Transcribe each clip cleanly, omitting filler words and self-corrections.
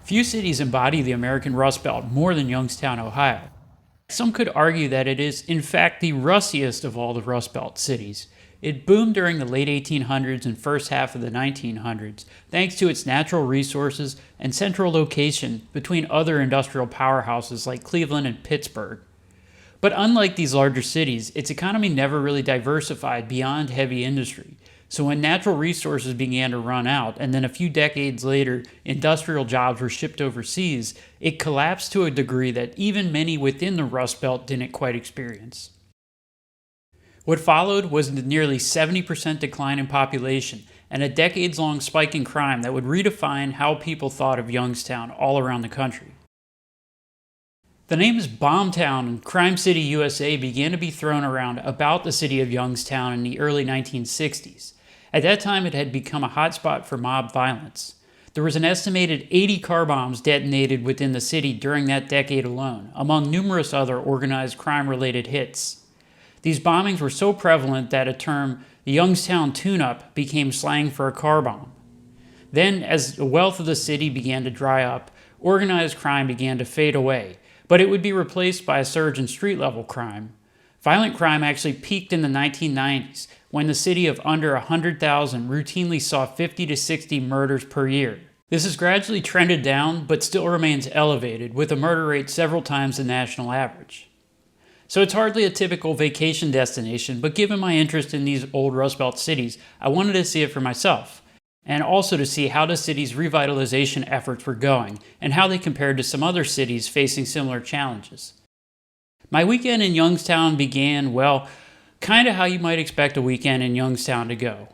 Few cities embody the American Rust Belt more than Youngstown, Ohio. Some could argue that it is, in fact, the rustiest of all the Rust Belt cities. It boomed during the late 1800s and first half of the 1900s, thanks to its natural resources and central location between other industrial powerhouses like Cleveland and Pittsburgh. But unlike these larger cities, its economy never really diversified beyond heavy industry. So when natural resources began to run out, and then a few decades later, industrial jobs were shipped overseas, it collapsed to a degree that even many within the Rust Belt didn't quite experience. What followed was the nearly 70% decline in population and a decades-long spike in crime that would redefine how people thought of Youngstown all around the country. The names Bombtown and Crime City, USA began to be thrown around about the city of Youngstown in the early 1960s. At that time, it had become a hotspot for mob violence. There was an estimated 80 car bombs detonated within the city during that decade alone, among numerous other organized crime-related hits. These bombings were so prevalent that a term, the Youngstown tune-up, became slang for a car bomb. Then, as the wealth of the city began to dry up, organized crime began to fade away, but it would be replaced by a surge in street-level crime. Violent crime actually peaked in the 1990s, when the city of under 100,000 routinely saw 50 to 60 murders per year. This has gradually trended down, but still remains elevated, with a murder rate several times the national average. So it's hardly a typical vacation destination, but given my interest in these old Rust Belt cities, I wanted to see it for myself, and also to see how the city's revitalization efforts were going, and how they compared to some other cities facing similar challenges. My weekend in Youngstown began, well, kind of how you might expect a weekend in Youngstown to go.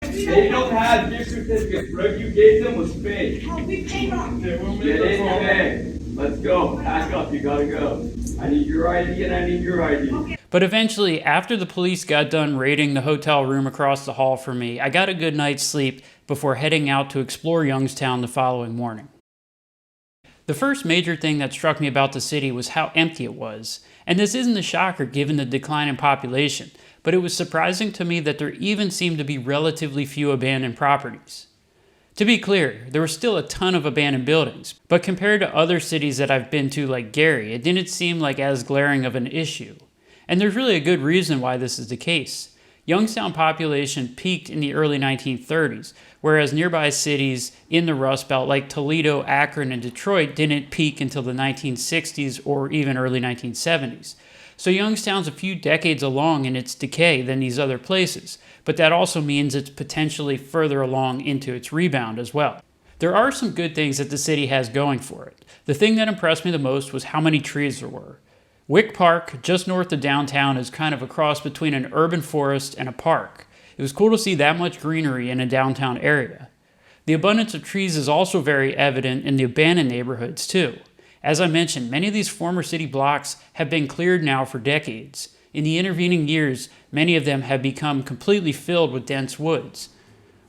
They don't have gift certificates. What you gave them was fake. Oh, we paid on. Get in today. Let's go. Pack up. You gotta go. I need your ID and I need your ID. Okay. But eventually, after the police got done raiding the hotel room across the hall for me, I got a good night's sleep before heading out to explore Youngstown the following morning. The first major thing that struck me about the city was how empty it was. And this isn't a shocker given the decline in population, but it was surprising to me that there even seemed to be relatively few abandoned properties. To be clear, there were still a ton of abandoned buildings, but compared to other cities that I've been to like Gary, it didn't seem like as glaring of an issue. And there's really a good reason why this is the case. Youngstown population peaked in the early 1930s, whereas nearby cities in the Rust Belt like Toledo, Akron, and Detroit didn't peak until the 1960s or even early 1970s. So Youngstown's a few decades along in its decay than these other places, but that also means it's potentially further along into its rebound as well. There are some good things that the city has going for it. The thing that impressed me the most was how many trees there were. Wick Park, just north of downtown, is kind of a cross between an urban forest and a park. It was cool to see that much greenery in a downtown area. The abundance of trees is also very evident in the abandoned neighborhoods too. As I mentioned, many of these former city blocks have been cleared now for decades. In the intervening years, many of them have become completely filled with dense woods.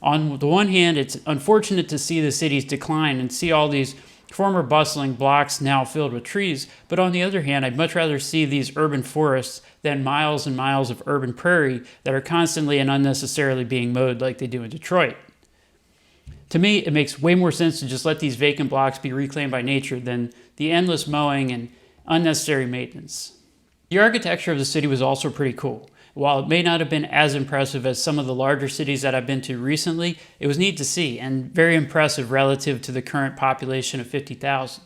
On the one hand, it's unfortunate to see the city's decline and see all these former bustling blocks now filled with trees, but on the other hand, I'd much rather see these urban forests than miles and miles of urban prairie that are constantly and unnecessarily being mowed like they do in Detroit. To me, it makes way more sense to just let these vacant blocks be reclaimed by nature than the endless mowing and unnecessary maintenance. The architecture of the city was also pretty cool. While it may not have been as impressive as some of the larger cities that I've been to recently, it was neat to see and very impressive relative to the current population of 50,000.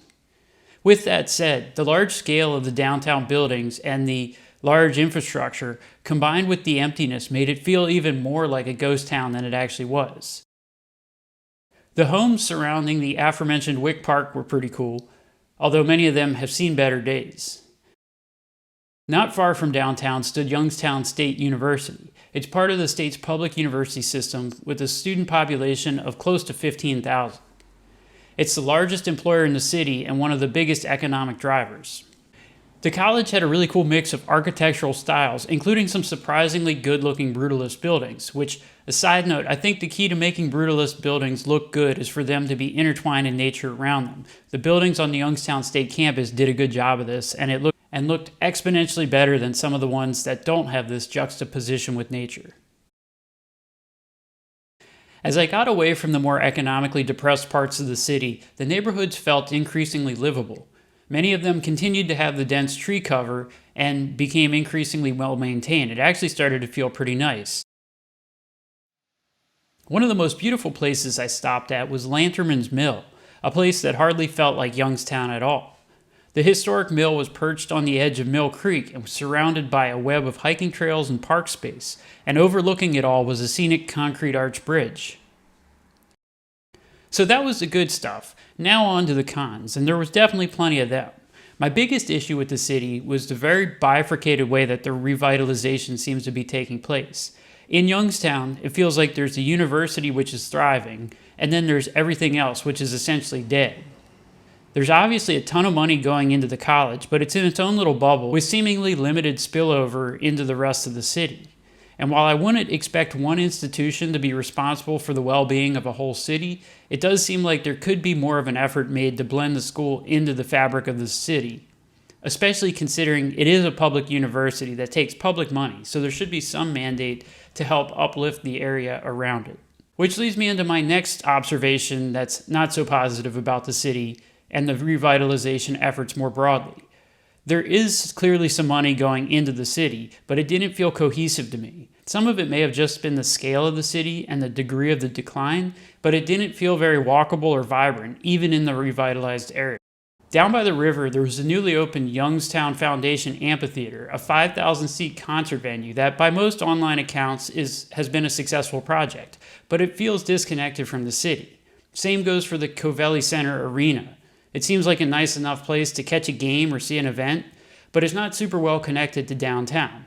With that said, the large scale of the downtown buildings and the large infrastructure combined with the emptiness made it feel even more like a ghost town than it actually was. The homes surrounding the aforementioned Wick Park were pretty cool, although many of them have seen better days. Not far from downtown stood Youngstown State University. It's part of the state's public university system with a student population of close to 15,000. It's the largest employer in the city and one of the biggest economic drivers. The college had a really cool mix of architectural styles, including some surprisingly good-looking brutalist buildings, which, a side note, I think the key to making brutalist buildings look good is for them to be intertwined in nature around them. The buildings on the Youngstown State campus did a good job of this, and it looked exponentially better than some of the ones that don't have this juxtaposition with nature. As I got away from the more economically depressed parts of the city, the neighborhoods felt increasingly livable. Many of them continued to have the dense tree cover and became increasingly well maintained. It actually started to feel pretty nice. One of the most beautiful places I stopped at was Lanterman's Mill, a place that hardly felt like Youngstown at all. The historic mill was perched on the edge of Mill Creek and was surrounded by a web of hiking trails and park space, and overlooking it all was a scenic concrete arch bridge. So that was the good stuff. Now on to the cons, and there was definitely plenty of them. My biggest issue with the city was the very bifurcated way that the revitalization seems to be taking place. In Youngstown, it feels like there's the university, which is thriving, and then there's everything else, which is essentially dead. There's obviously a ton of money going into the college, but it's in its own little bubble with seemingly limited spillover into the rest of the city. And while I wouldn't expect one institution to be responsible for the well-being of a whole city, it does seem like there could be more of an effort made to blend the school into the fabric of the city, especially considering it is a public university that takes public money, so there should be some mandate to help uplift the area around it. Which leads me into my next observation that's not so positive about the city and the revitalization efforts more broadly. There is clearly some money going into the city, but it didn't feel cohesive to me. Some of it may have just been the scale of the city and the degree of the decline, but it didn't feel very walkable or vibrant, even in the revitalized area. Down by the river, there was the newly opened Youngstown Foundation Amphitheater, a 5,000-seat concert venue that, by most online accounts, has been a successful project, but it feels disconnected from the city. Same goes for the Covelli Center Arena. It seems like a nice enough place to catch a game or see an event, but it's not super well connected to downtown.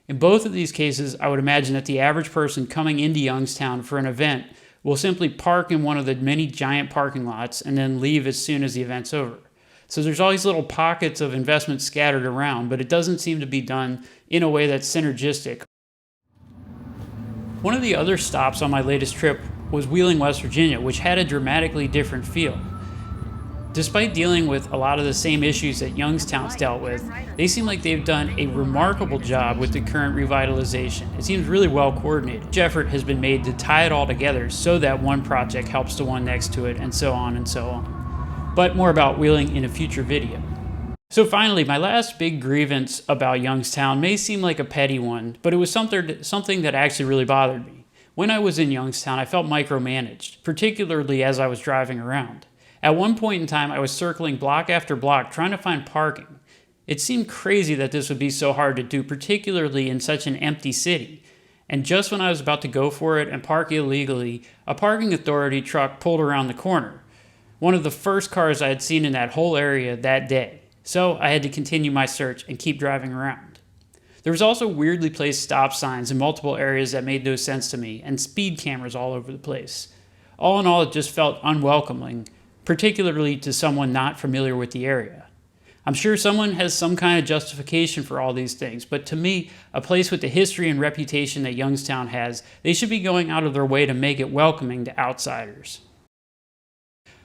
In both of these cases, I would imagine that the average person coming into Youngstown for an event will simply park in one of the many giant parking lots and then leave as soon as the event's over. So there's all these little pockets of investment scattered around, but it doesn't seem to be done in a way that's synergistic. One of the other stops on my latest trip was Wheeling, West Virginia, which had a dramatically different feel. Despite dealing with a lot of the same issues that Youngstown's dealt with, they seem like they've done a remarkable job with the current revitalization. It seems really well coordinated. Much effort has been made to tie it all together so that one project helps the one next to it, and so on and so on. But more about Wheeling in a future video. So finally, my last big grievance about Youngstown may seem like a petty one, but it was something that actually really bothered me. When I was in Youngstown, I felt micromanaged, particularly as I was driving around. At one point in time, I was circling block after block trying to find parking. It seemed crazy that this would be so hard to do, particularly in such an empty city. And just when I was about to go for it and park illegally, a parking authority truck pulled around the corner. One of the first cars I had seen in that whole area that day. So I had to continue my search and keep driving around. There was also weirdly placed stop signs in multiple areas that made no sense to me, and speed cameras all over the place. All in all, it just felt unwelcoming, particularly to someone not familiar with the area. I'm sure someone has some kind of justification for all these things, but to me, a place with the history and reputation that Youngstown has, they should be going out of their way to make it welcoming to outsiders.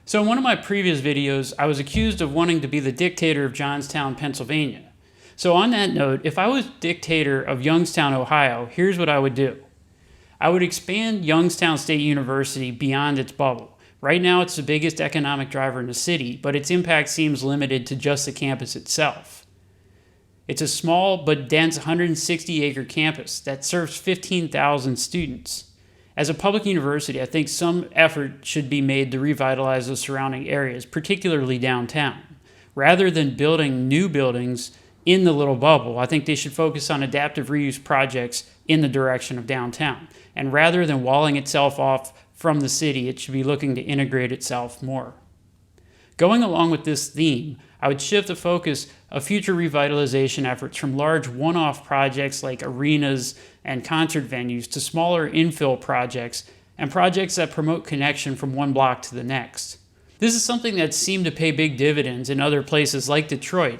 So in one of my previous videos, I was accused of wanting to be the dictator of Johnstown, Pennsylvania. So on that note, if I was dictator of Youngstown, Ohio, here's what I would do. I would expand Youngstown State University beyond its bubble. Right now, it's the biggest economic driver in the city, but its impact seems limited to just the campus itself. It's a small but dense 160-acre campus that serves 15,000 students. As a public university, I think some effort should be made to revitalize the surrounding areas, particularly downtown. Rather than building new buildings in the little bubble, I think they should focus on adaptive reuse projects in the direction of downtown. And rather than walling itself off from the city, it should be looking to integrate itself more. Going along with this theme, I would shift the focus of future revitalization efforts from large one-off projects like arenas and concert venues to smaller infill projects and projects that promote connection from one block to the next. This is something that seemed to pay big dividends in other places like Detroit.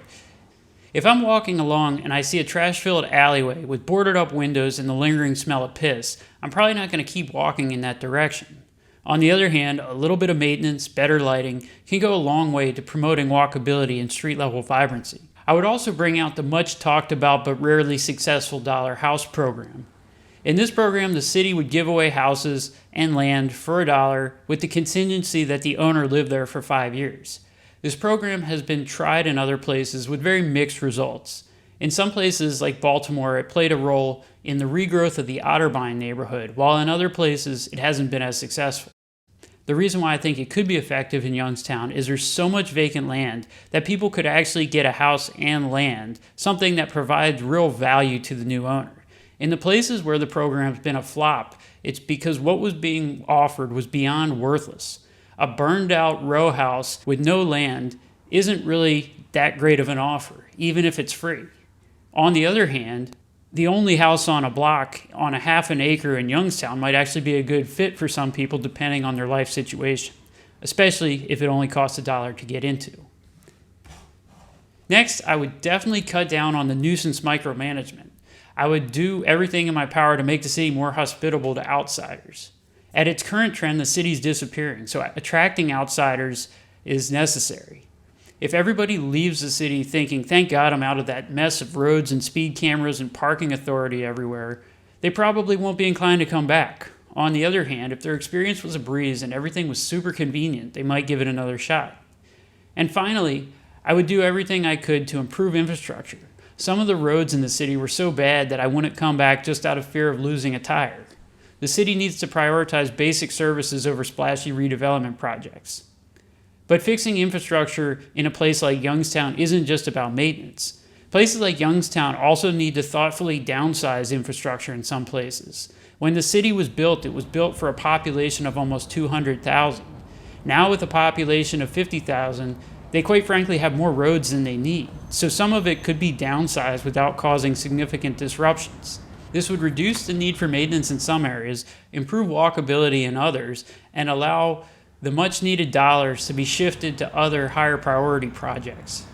If I'm walking along and I see a trash-filled alleyway with boarded-up windows and the lingering smell of piss, I'm probably not going to keep walking in that direction. On the other hand, a little bit of maintenance, better lighting, can go a long way to promoting walkability and street-level vibrancy. I would also bring out the much-talked-about but rarely successful Dollar House program. In this program, the city would give away houses and land for $1 with the contingency that the owner lived there for 5 years. This program has been tried in other places with very mixed results. In some places, like Baltimore, it played a role in the regrowth of the Otterbein neighborhood, while in other places, it hasn't been as successful. The reason why I think it could be effective in Youngstown is there's so much vacant land that people could actually get a house and land, something that provides real value to the new owner. In the places where the program's been a flop, it's because what was being offered was beyond worthless. A burned out row house with no land isn't really that great of an offer, even if it's free. On the other hand, the only house on a block on a half an acre in Youngstown might actually be a good fit for some people depending on their life situation, especially if it only costs $1 to get into. Next, I would definitely cut down on the nuisance micromanagement. I would do everything in my power to make the city more hospitable to outsiders. At its current trend, the city's disappearing, so attracting outsiders is necessary. If everybody leaves the city thinking, thank God I'm out of that mess of roads and speed cameras and parking authority everywhere, they probably won't be inclined to come back. On the other hand, if their experience was a breeze and everything was super convenient, they might give it another shot. And finally, I would do everything I could to improve infrastructure. Some of the roads in the city were so bad that I wouldn't come back just out of fear of losing a tire. The city needs to prioritize basic services over splashy redevelopment projects. But fixing infrastructure in a place like Youngstown isn't just about maintenance. Places like Youngstown also need to thoughtfully downsize infrastructure in some places. When the city was built, it was built for a population of almost 200,000. Now with a population of 50,000, they quite frankly have more roads than they need. So some of it could be downsized without causing significant disruptions. This would reduce the need for maintenance in some areas, improve walkability in others, and allow the much needed dollars to be shifted to other higher priority projects.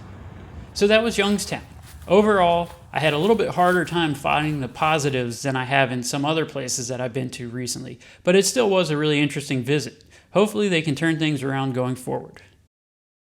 So that was Youngstown. Overall, I had a little bit harder time finding the positives than I have in some other places that I've been to recently, but it still was a really interesting visit. Hopefully they can turn things around going forward.